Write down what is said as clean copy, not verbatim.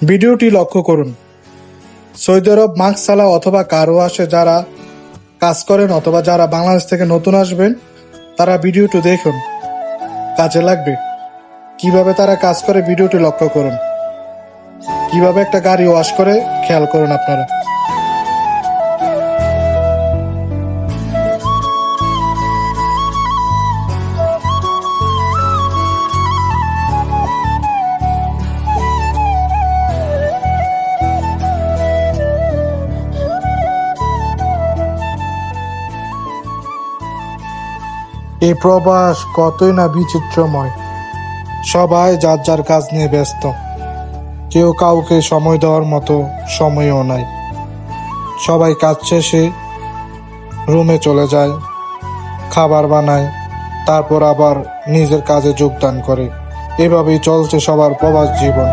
ভিডিওটি লক্ষ্য করুন। সৌদি আরব মাকসালা অথবা কারো আসে যারা কাজ করেন অথবা যারা বাংলাদেশ থেকে নতুন আসবেন, তারা ভিডিওটি দেখুন, কাজে লাগবে। কিভাবে তারা কাজ করে ভিডিওটি লক্ষ্য করুন। কিভাবে একটা গাড়ি ওয়াশ করে খেয়াল করুন আপনারা। এই প্রবাস কতই না বিচিত্রময়। সবাই যার যার কাজ নিয়ে ব্যস্ত, কেউ কাউকে সময় দেওয়ার মতো সময়ও নাই। সবাই কাজ শেষে রুমে চলে যায়, খাবার বানায়, তারপর আবার নিজের কাজে যোগদান করে। এভাবেই চলছে সবার প্রবাস জীবন।